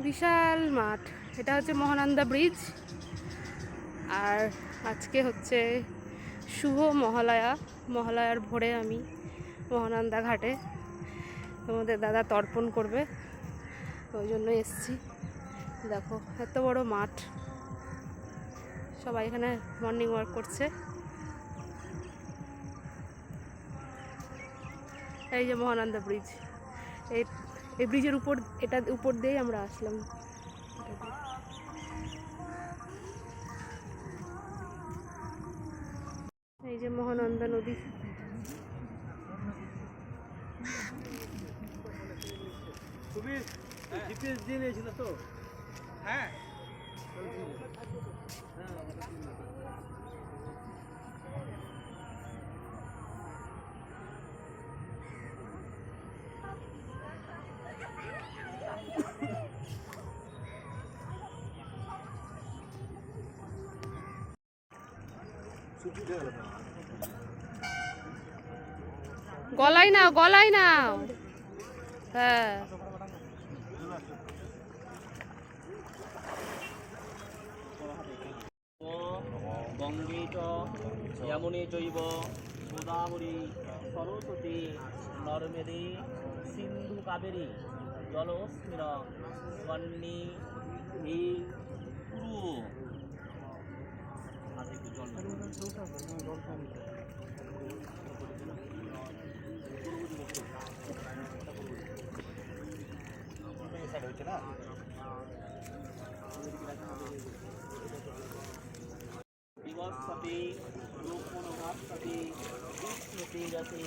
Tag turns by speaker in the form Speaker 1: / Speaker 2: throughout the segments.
Speaker 1: বিশাল মাঠ। এটা হচ্ছে মহানন্দা ব্রিজ। আর আজকে হচ্ছে শুভ মহালয়া। মহালয়ার ভোরে আমি মহানন্দা ঘাটে তোমাদের দাদা তর্পণ করবে, ওই জন্য এসছি। দেখো এত বড় মাঠ, সবাই এখানে মর্নিং ওয়াক করছে। এই যে মহানন্দা ব্রিজ, এই ব্রিজের উপর, এটার উপর দিয়েই আমরা আসলাম। এই যে মহানন্দা নদী।
Speaker 2: তো হ্যাঁ
Speaker 1: গলায় নাও, গলায় নাও। হ্যাঁ
Speaker 2: গঙ্গে চ যমুনে চৈব গোদাবরী সরস্বতী নর্মদে সিন্ধু কাবেরী জলস্মিন সন্নি হে কুরু। দিবসতে রূপমনোভাসতে কৃষ্ণ তেজসে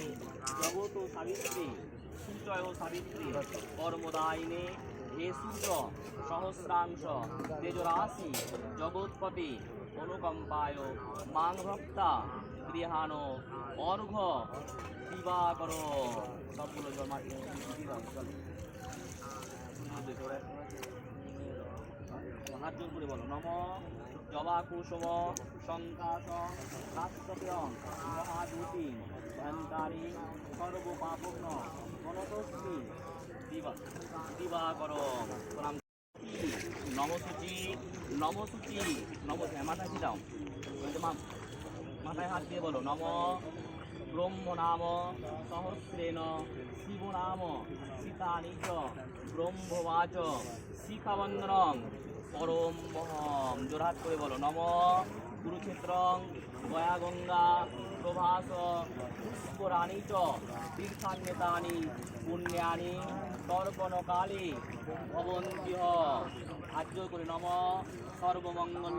Speaker 2: জগত সাবিত্রী সূর্যয় সাবিত্রী কর্মদায়িনে হে সূর্য সহস্রাংশ তেজরাশি জগৎপতি অনুকম্পায় মাং ভক্তা গৃহাণ অর্ঘ দিবাকর। সবগুলো জমা হাত জোর করে বলো। নম জবা কুসুম সংকাশ রাষ্ট্রপ্রিয়ং মহাজ্যোতি ধ্যানকারী সর্বপাপগ্ন গণতস্মি দিবাকর। নমসূচি নমসূচি নমসূচি মাথায় কি দাও, মাথায় হাত দিয়ে বলো। নম ব্রহ্ম নাম সহস্রেণ শিব নাম সীতানি চ ব্রহ্মবাচ শিখাবন্ধনম পরম মহম। জোরহাত করে বলো। নম কুরুক্ষেত্রং গয়া গঙ্গা প্রভাস পুষ্করাণি চ তীর্থান্বিতানি পুণ্যানি তর্পণকালে ভবন্তিহ। আর্য করে। নম সর্বমঙ্গল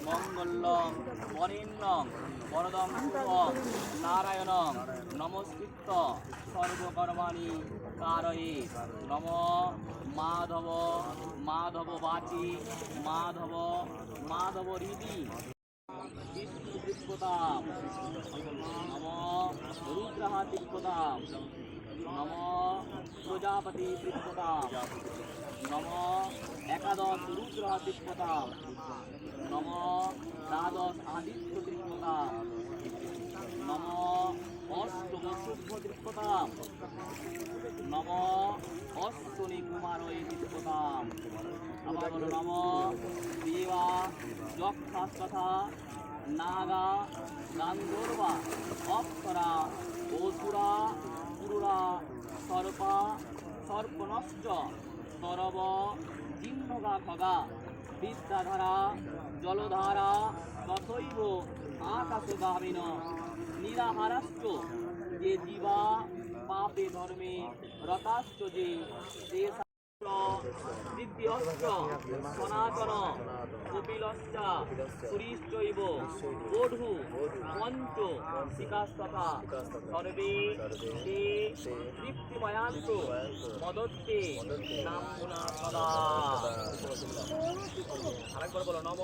Speaker 2: মঙ্গল বরেণ্যং বরদং শুভং নারায়ণং নমস্কৃত্য সর্বকর্মাণি কারয়ে। নম মাধব মাধব বাচি মাধব মাধব রীতি বিষ্ণু দৃশ্যতাম। নম রুদ্রহা দৃশ্যতাম। নম প্রজাপতি দৃশ্যতাম। নম একাদশ রুদ্রহা দৃশ্যতাম। নম দ্বাদশ আদিত্য দৃশ্যতাম। নম অষ্টম শুভ দৃশ্যতাম। নম অষ্টমী কুমারয় দৃশ্যতাম। আবার বলো। নম দেবা যক্ষাস্তথা নাগা গান্ধর্বা অপ্সরা অসুরা পুরুরা সর্পা সর্পনশ্চ সরব জিহ্নগা খগা বিদ্যাধারা জলধারা তথৈব আকাশগামিন নিরাহারাশ্চ যে জীবা পাপে ধর্মে রতাশ্চ যে দিব্যশ্চ সনাতন কপিলশ্চ সুরীশ্চৈব ওঢু পঞ্চ শিকাস্তথা সর্বে তে তৃপ্তিময়ান্ত মদত্তে নামুনা সদা। আরেকবার বলো। নম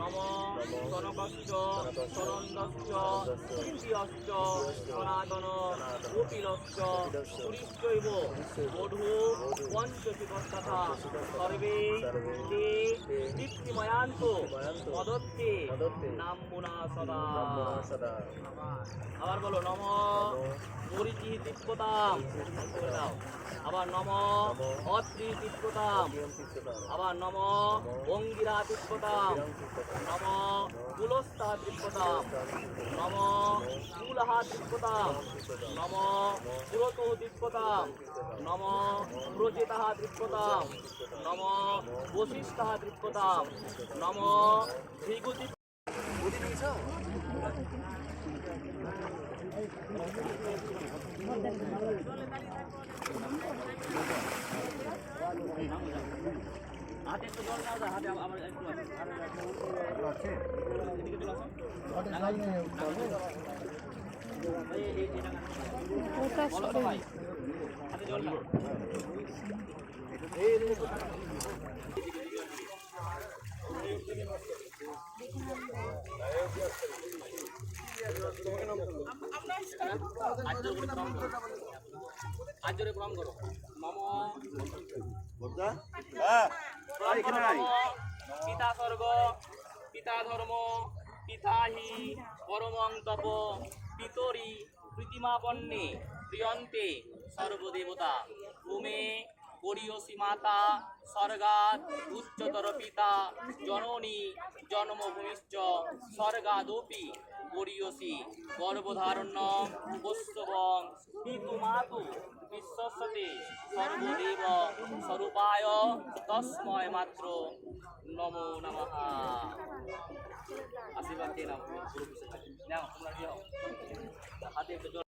Speaker 2: নম সনকশ্চ সনন্দশ্চ তৃতীয়শ্চ সনাতন কপিলশ্চ সুরীশ্চৈব ওঢু পঞ্চশিকস্তথা সর্বে তে তৃপ্তিময়ান্ত মদত্তে নামুনা সদা। আবার বলো। নম পরিচিহি তিপ্পতাম করে দাও। আবার নম অত্রি তিপ্পতাম, আবার নম অঙ্গিরা তিপ্পতাম, নম কুলস্থা তিপ্পতাম, নম কুলহা তিপ্পতাম, নম পুরতু তিপ্পতাম, নম প্রচিতাহ তিপ্পতাম, নম বশিষ্ঠা তিপ্পতাম, নম ভৃগুতি। হাতে একটু জল নাও, হাতে আবার একটু আছে। এদিকে চলে আসো।
Speaker 1: ওটা
Speaker 2: বলো
Speaker 1: সরে
Speaker 2: সবাই, হাতে জল নাও। আজ জোরে প্রণাম করো, আজ জোরে প্রণাম করো। নম পিতা স্বর্গ, পিতা ধর্ম, পিতা হি পরমং তপ, পিতরি প্রীতিমাপন্নে প্রিয়ন্তে সর্বদেবতা। ভূমে গরীয়সী মাতা স্বর্গাৎ উচ্চতর পিতা, জননী জন্মভূমিশ্চ স্বর্গাদপি গরীয়সী। গর্ভধারণ্যং বৈষ্ণবং পিতুমাতু বিশ্বস্যতে সর্বদেব স্বরূপায় তস্ময় মাত্র নমো নমঃ। আশীর্বাদ দিয়ে নাও, নাও তোমরা দিও হাতে একটু জল।